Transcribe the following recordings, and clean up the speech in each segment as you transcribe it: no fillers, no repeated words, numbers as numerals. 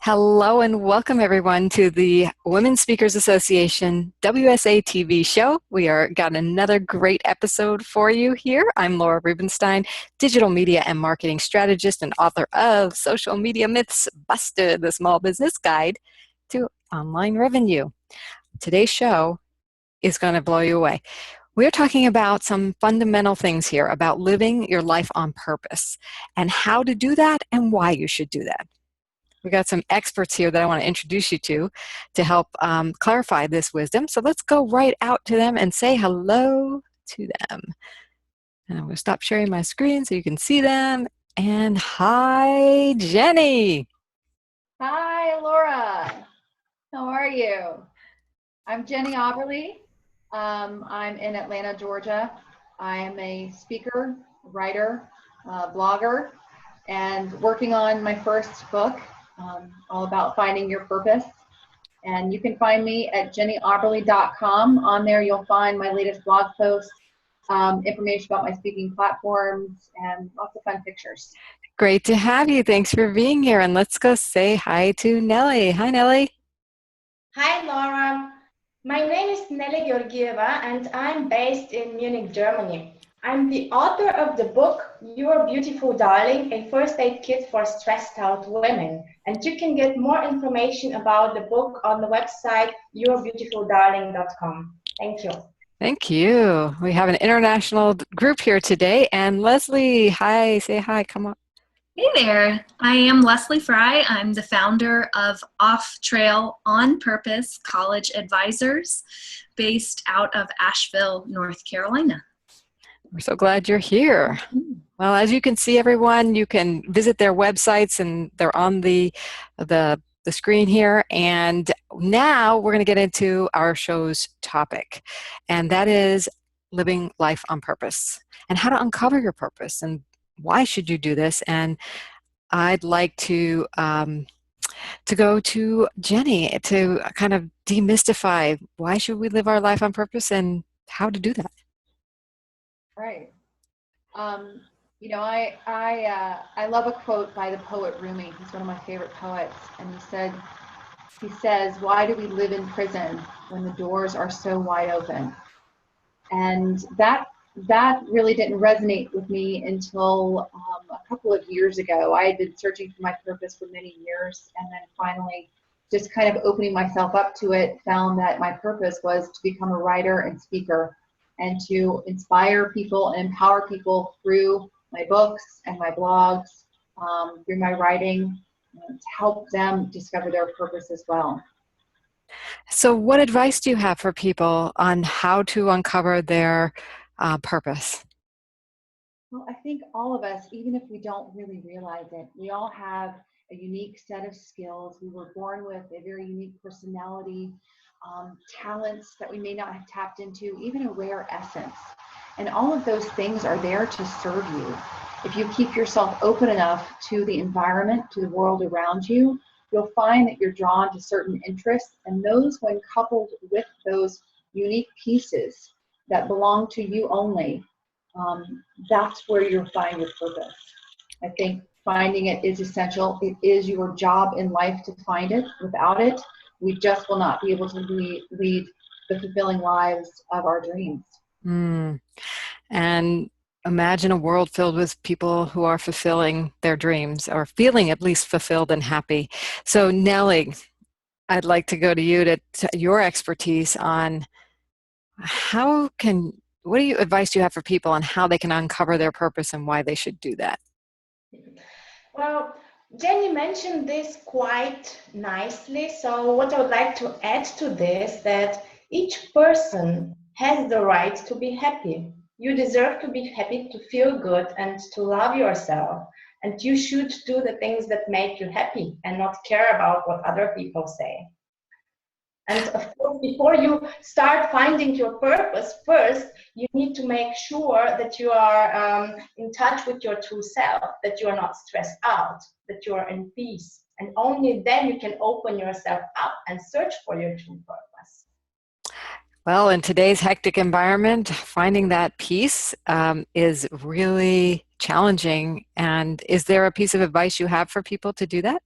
Hello and welcome everyone to the Women Speakers Association WSA-TV show. We are got another great episode for you here. I'm Laura Rubenstein, digital media and marketing strategist and author of Social Media Myths Busted, the Small Business Guide to Online Revenue. Today's show is going to blow you away. We're talking about some fundamental things here about living your life on purpose and how to do that and why you should do that. We got some experts here that I want to introduce you to help clarify this wisdom. So let's go right out to them and say hello to them. And I'm going to stop sharing my screen so you can see them. And hi, Jennie. Hi, Laura. How are you? I'm Jennie Aberle. I'm in Atlanta, Georgia. I am a speaker, writer, blogger, and working on my first book, all about finding your purpose. And you can find me at jennieaberle.com. On there, you'll find my latest blog posts, information about my speaking platforms, and lots of fun pictures. Great to have you. Thanks for being here. And let's go say hi to Neli. Hi, Neli. Hi, Laura. My name is Neli Georgieva, and I'm based in Munich, Germany. I'm the author of the book, Your Beautiful Darling, a first aid kit for stressed out women. And you can get more information about the book on the website, yourbeautifuldarling.com. Thank you. Thank you. We have an international group here today. And Leslie, hi, say hi, come on. Hey there, I am Leslie Frey. I'm the founder of Off Trail On Purpose College Advisors based out of Asheville, North Carolina. We're so glad you're here. Well, as you can see, everyone, you can visit their websites and they're on the screen here. And now we're going to get into our show's topic, and that is living life on purpose and how to uncover your purpose and why should you do this. And I'd like to go to Jennie to kind of demystify why should we live our life on purpose and how to do that. Right. You know, I love a quote by the poet Rumi. He's one of my favorite poets, and he says, "Why do we live in prison when the doors are so wide open?" And that really didn't resonate with me until a couple of years ago. I had been searching for my purpose for many years, and then finally, just kind of opening myself up to it, found that my purpose was to become a writer and speaker, and to inspire people and empower people through my books and my blogs, through my writing, to help them discover their purpose as well. So what advice do you have for people on how to uncover their purpose? Well, I think all of us, even if we don't really realize it, we all have a unique set of skills. We were born with a very unique personality, talents that we may not have tapped into, even a rare essence. And all of those things are there to serve you. If you keep yourself open enough to the environment, to the world around you, you'll find that you're drawn to certain interests, and those, when coupled with those unique pieces that belong to you only, that's where you'll find your purpose. I think finding it is essential. It is your job in life to find it. Without it, we just will not be able to lead the fulfilling lives of our dreams. And imagine a world filled with people who are fulfilling their dreams, or feeling at least fulfilled and happy. So Neli, I'd like to go to you to your expertise on what advice do you have for people on how they can uncover their purpose and why they should do that? Well, Jennie mentioned this quite nicely. So what I would like to add to this, that each person has the right to be happy. You deserve to be happy, to feel good, and to love yourself. And you should do the things that make you happy and not care about what other people say. And of course, before you start finding your purpose, first, you need to make sure that you are in touch with your true self, that you are not stressed out, that you are in peace. And only then you can open yourself up and search for your true purpose. Well, in today's hectic environment, finding that peace is really challenging. And is there a piece of advice you have for people to do that?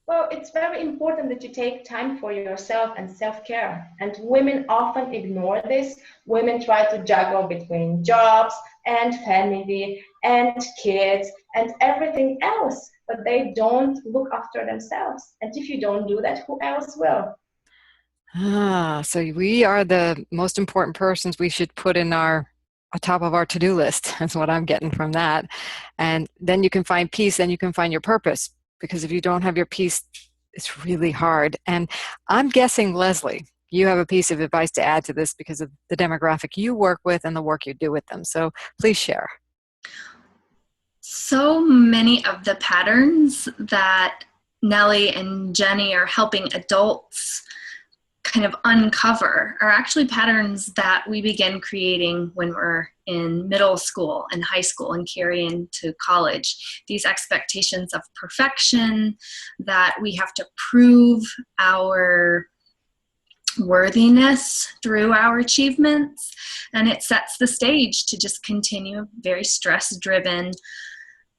Well, it's very important that you take time for yourself and self-care. And women often ignore this. Women try to juggle between jobs and family and kids and everything else, but they don't look after themselves. And if you don't do that, who else will? So we are the most important persons we should put in our top of our to-do list. That's what I'm getting from that. And then you can find peace, then you can find your purpose. Because if you don't have your peace, it's really hard. And I'm guessing, Leslie, you have a piece of advice to add to this because of the demographic you work with and the work you do with them. So please share. So many of the patterns that Neli and Jennie are helping adults kind of uncover are actually patterns that we begin creating when we're in middle school and high school and carry into college. These expectations of perfection, that we have to prove our worthiness through our achievements, and it sets the stage to just continue very stress-driven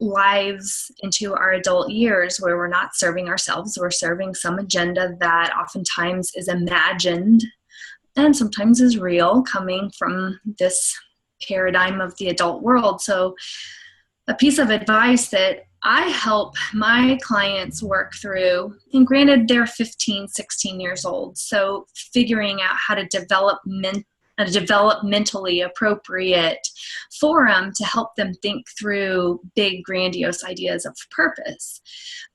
lives into our adult years where we're not serving ourselves, we're serving some agenda that oftentimes is imagined and sometimes is real, coming from this paradigm of the adult world. So a piece of advice that I help my clients work through, and granted they're 15, 16 years old, so figuring out how to develop a developmentally appropriate forum to help them think through big, grandiose ideas of purpose.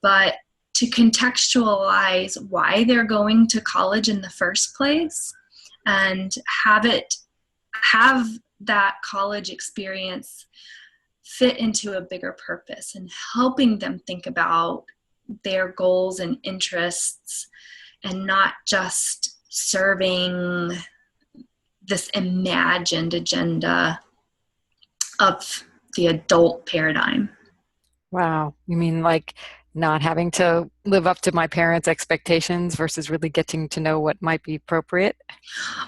But to contextualize why they're going to college in the first place and have that college experience fit into a bigger purpose, and helping them think about their goals and interests and not just serving this imagined agenda of the adult paradigm. Wow. You mean like not having to live up to my parents' expectations versus really getting to know what might be appropriate?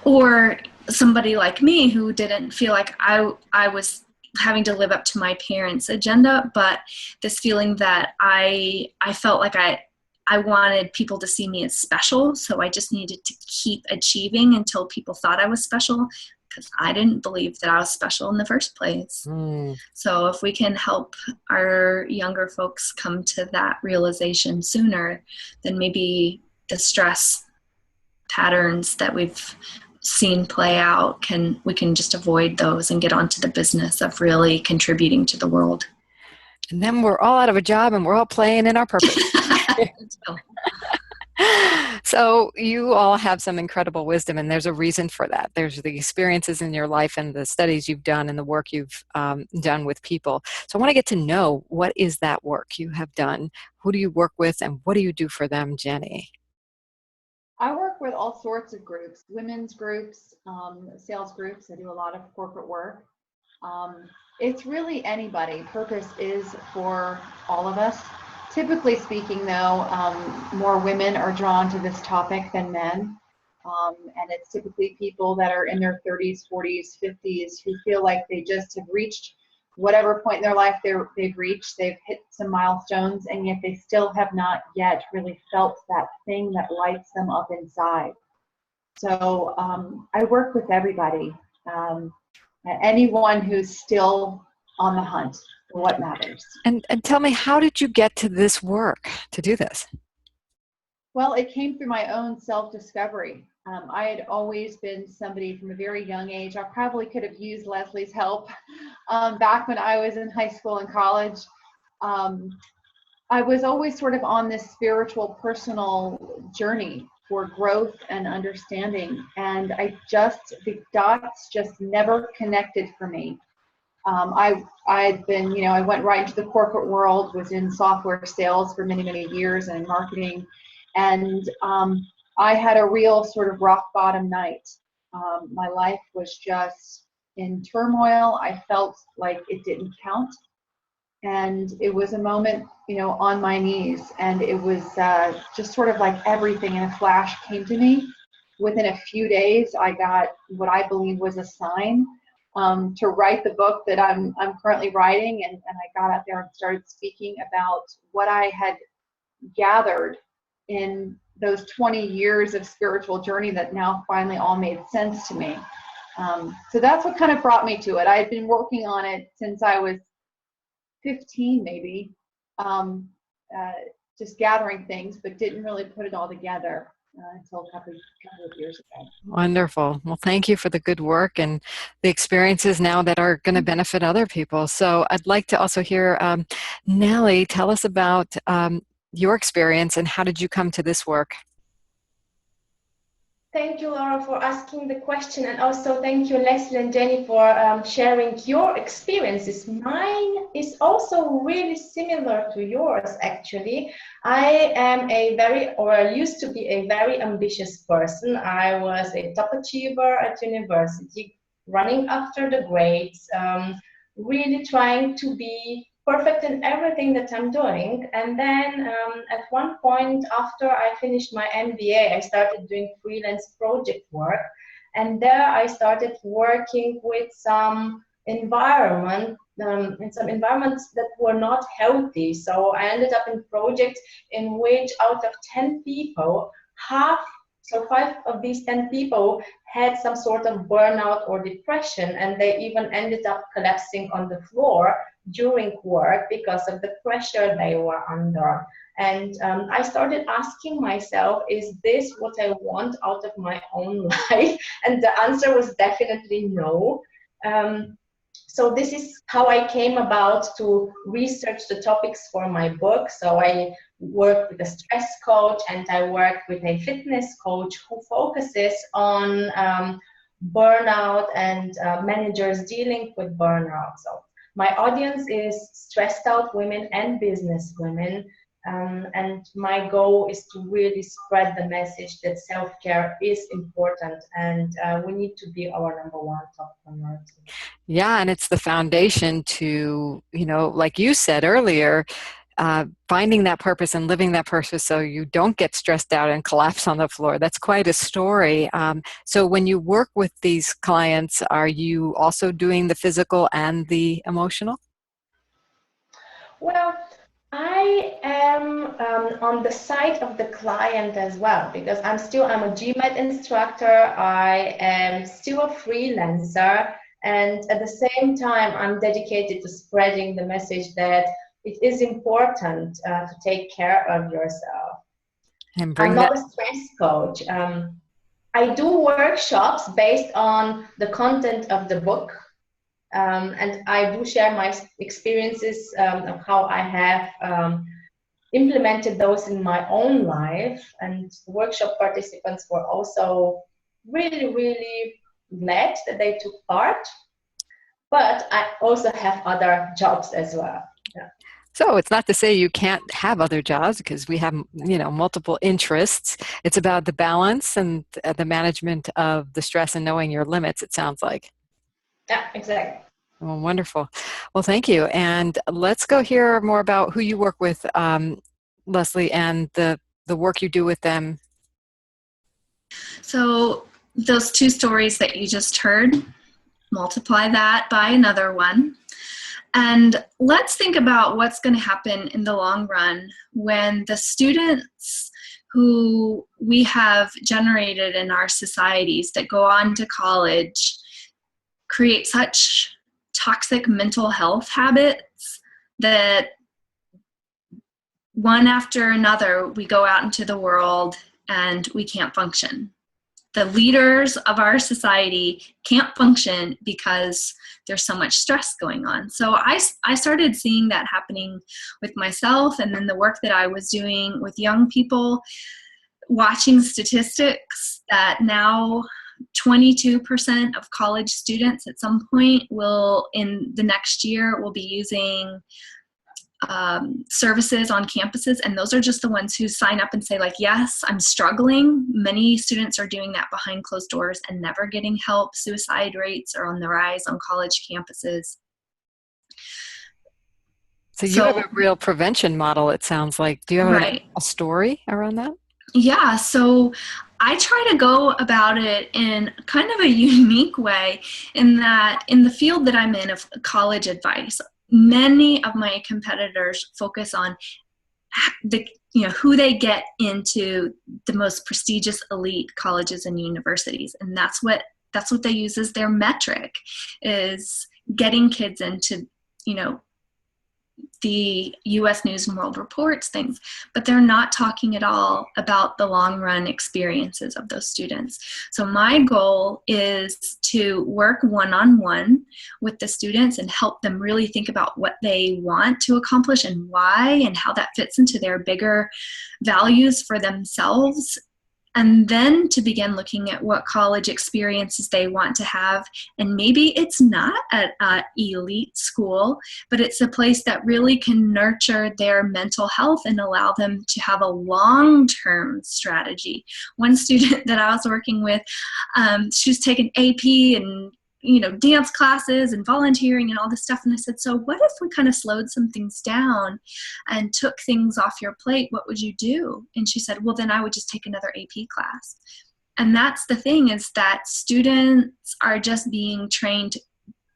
Or somebody like me who didn't feel like I was having to live up to my parents' agenda, but this feeling that I felt like I wanted people to see me as special, so I just needed to keep achieving until people thought I was special, because I didn't believe that I was special in the first place. So if we can help our younger folks come to that realization sooner, then maybe the stress patterns that we've seen play out, we can just avoid those and get onto the business of really contributing to the world. And then we're all out of a job and we're all playing in our purpose. So you all have some incredible wisdom, and there's a reason for that. There's the experiences in your life and the studies you've done and the work you've done with people. So I want to get to know, what is that work you have done? Who do you work with and what do you do for them, Jennie? I work with all sorts of groups, women's groups, sales groups. I do a lot of corporate work. It's really anybody. Purpose is for all of us. Typically speaking, though, more women are drawn to this topic than men. And it's typically people that are in their 30s, 40s, 50s who feel like they just have reached whatever point in their life they've reached. They've hit some milestones, and yet they still have not yet really felt that thing that lights them up inside. So I work with everybody, anyone who's still on the hunt for what matters. And tell me, how did you get to this work, to do this? Well, it came through my own self-discovery. I had always been somebody from a very young age. I probably could have used Leslie's help back when I was in high school and college. I was always sort of on this spiritual, personal journey for growth and understanding. And the dots just never connected for me. I'd been, I went right into the corporate world, was in software sales for many, many years and in marketing. And I had a real sort of rock bottom night. My life was just in turmoil. I felt like it didn't count. And it was a moment, on my knees. And it was just sort of like everything in a flash came to me. Within a few days, I got what I believe was a sign to write the book that I'm currently writing. And I got out there and started speaking about what I had gathered in those 20 years of spiritual journey that now finally all made sense to me. So that's what kind of brought me to it. I had been working on it since I was 15, maybe, just gathering things, but didn't really put it all together until a couple of years ago. Wonderful. Well, thank you for the good work and the experiences now that are going to benefit other people. So I'd like to also hear, Neli, tell us about your experience and how did you come to this work? Thank you, Laura, for asking the question, and also thank you, Leslie and Jennie, for sharing your experiences. Mine is also really similar to yours, actually. I am used to be a very ambitious person. I was a top achiever at university, running after the grades, really trying to be perfect in everything that I'm doing. And then at one point after I finished my MBA, I started doing freelance project work. And there I started working with some environments that were not healthy. So I ended up in projects in which out of 10 people, 5 of these 10 people had some sort of burnout or depression, and they even ended up collapsing on the floor during work because of the pressure they were under. And I started asking myself, is this what I want out of my own life? And the answer was definitely no. So this is how I came about to research the topics for my book. So I work with a stress coach, and I work with a fitness coach who focuses on burnout and managers dealing with burnout. So my audience is stressed out women and business women. And my goal is to really spread the message that self-care is important, and we need to be our #1 top priority. Yeah, and it's the foundation to, like you said earlier, finding that purpose and living that purpose so you don't get stressed out and collapse on the floor. That's quite a story. So when you work with these clients, are you also doing the physical and the emotional? Well, I am on the side of the client as well, because I'm a GMAT instructor. I am still a freelancer, and at the same time, I'm dedicated to spreading the message that it is important to take care of yourself. And I'm not a stress coach. I do workshops based on the content of the book. And I do share my experiences of how I have implemented those in my own life. And workshop participants were also really, really glad that they took part. But I also have other jobs as well. Yeah. So it's not to say you can't have other jobs, because we have, multiple interests. It's about the balance and the management of the stress and knowing your limits, it sounds like. Yeah, exactly. Well, wonderful. Well, thank you. And let's go hear more about who you work with, Leslie, and the work you do with them. So those 2 stories that you just heard, multiply that by another one. And let's think about what's going to happen in the long run when the students who we have generated in our societies that go on to college create such toxic mental health habits that one after another we go out into the world and we can't function. The leaders of our society can't function because there's so much stress going on. So I started seeing that happening with myself, and then the work that I was doing with young people, watching statistics that now 22% of college students at some point in the next year will be using services on campuses, and those are just the ones who sign up and say, like, yes, I'm struggling. Many students are doing that behind closed doors and never getting help. Suicide rates are on the rise on college campuses. So you have a real prevention model, it sounds like. Do you have a story around that? Yeah, so I try to go about it in kind of a unique way, in that in the field that I'm in of college advice, many of my competitors focus on who they get into the most prestigious elite colleges and universities. And that's what they use as their metric, is getting kids into, the US News and World Reports things, but they're not talking at all about the long run experiences of those students. So my goal is to work one-on-one with the students and help them really think about what they want to accomplish and why, and how that fits into their bigger values for themselves. And then to begin looking at what college experiences they want to have. And maybe it's not at an elite school, but it's a place that really can nurture their mental health and allow them to have a long-term strategy. One student that I was working with, she was taking AP and dance classes and volunteering and all this stuff. And I said, so what if we kind of slowed some things down and took things off your plate? What would you do? And she said, well, then I would just take another AP class. And that's the thing, is that students are just being trained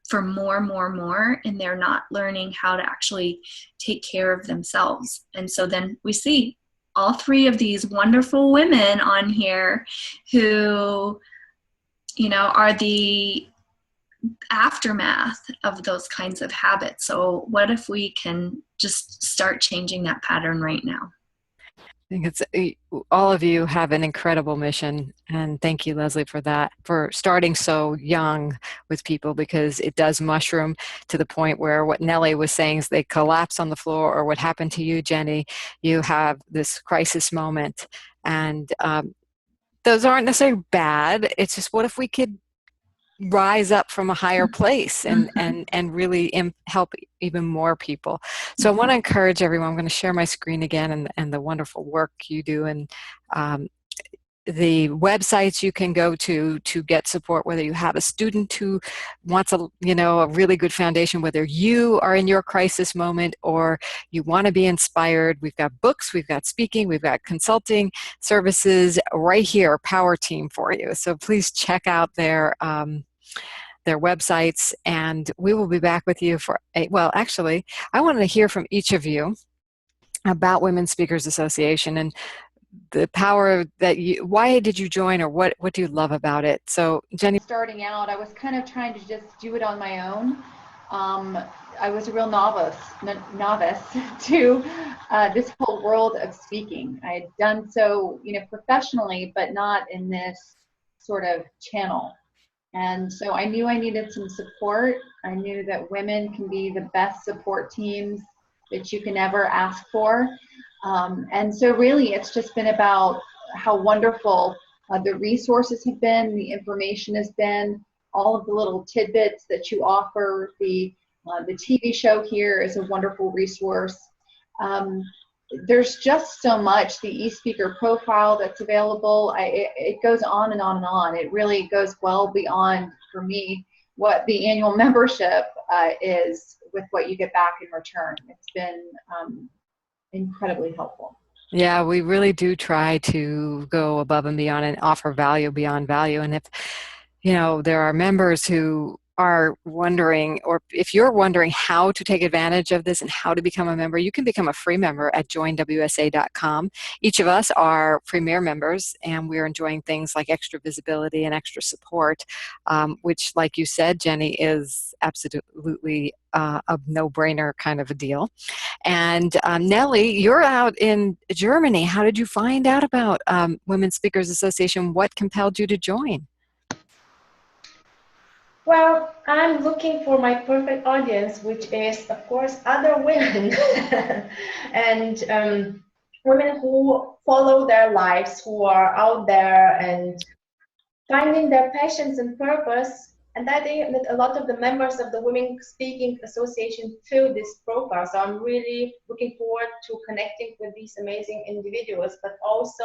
for more, and they're not learning how to actually take care of themselves. And so then we see all three of these wonderful women on here who, are the aftermath of those kinds of habits. So what if we can just start changing that pattern right now? I think all of you have an incredible mission, and thank you, Leslie, for that, for starting so young with people, because it does mushroom to the point where what Neli was saying is they collapse on the floor, or what happened to you, Jennie, you have this crisis moment, and those aren't necessarily bad. It's just, what if we could rise up from a higher place and really help even more people. So I want to encourage everyone. I'm going to share my screen again, and the wonderful work you do, and the websites you can go to get support, whether you have a student who wants a really good foundation, whether you are in your crisis moment or you want to be inspired. We've got books, we've got speaking, we've got consulting services right here, Power Team for you. So please check out their websites, and we will be back with you for actually, I wanted to hear from each of you about Women Speakers Association and the power that why did you join, or what do you love about it? So Jennie. Starting out, I was kind of trying to just do it on my own. I was a real novice to this whole world of speaking. I had done so, professionally, but not in this sort of channel. And so I knew I needed some support. I knew that women can be the best support teams that you can ever ask for. And so really it's just been about how wonderful the resources have been, the information has been, all of the little tidbits that you offer. The TV show here is a wonderful resource. There's just so much, the eSpeaker profile that's available. It goes on and on and on. It really goes well beyond, for me, what the annual membership is, with what you get back in return. It's been incredibly helpful. Yeah, we really do try to go above and beyond and offer value beyond value. And if there are members who are wondering, or if you're wondering how to take advantage of this and how to become a member, you can become a free member at joinwsa.com. Each of us are premier members, and we're enjoying things like extra visibility and extra support, which, like you said, Jennie, is absolutely a no-brainer kind of a deal. And Neli, you're out in Germany. How did you find out about Women Speakers Association? What compelled you to join? Well, I'm looking for my perfect audience, which is, of course, other women and women who follow their lives, who are out there and finding their passions and purpose. And I think that a lot of the members of the Women Speaking Association fill this profile. So I'm really looking forward to connecting with these amazing individuals. But also,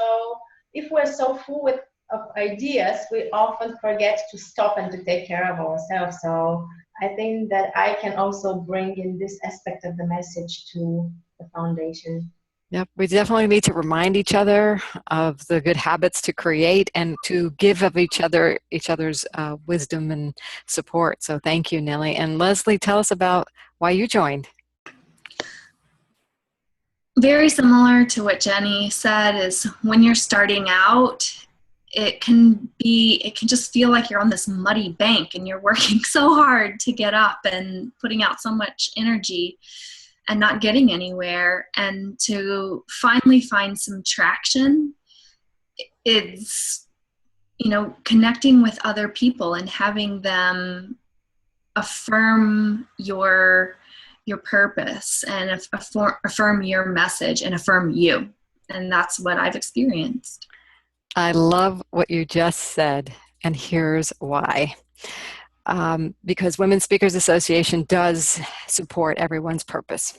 if we're so full of ideas, we often forget to stop and to take care of ourselves. So I think that I can also bring in this aspect of the message to the foundation. Yep, we definitely need to remind each other of the good habits to create and to give of each other's wisdom and support. So thank you, Neli. And Leslie, tell us about why you joined. Very similar to what Jennie said, is when you're starting out, it can just feel like you're on this muddy bank and you're working so hard to get up and putting out so much energy and not getting anywhere. And to finally find some traction, it's, connecting with other people and having them affirm your purpose and affirm your message and affirm you. And that's what I've experienced. I love what you just said, and here's why. Because Women's Speakers Association does support everyone's purpose.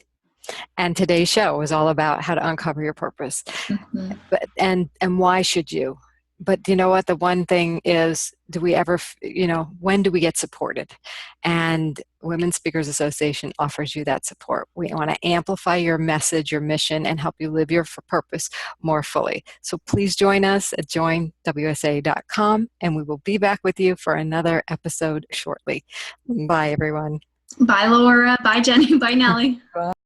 And today's show is all about how to uncover your purpose. Mm-hmm. And why should you? But you know what? The one thing is, do we ever, when do we get supported? And Women's Speakers Association offers you that support. We want to amplify your message, your mission, and help you live your purpose more fully. So please join us at joinwsa.com, and we will be back with you for another episode shortly. Bye, everyone. Bye, Laura. Bye, Jennie. Bye, Neli. Bye.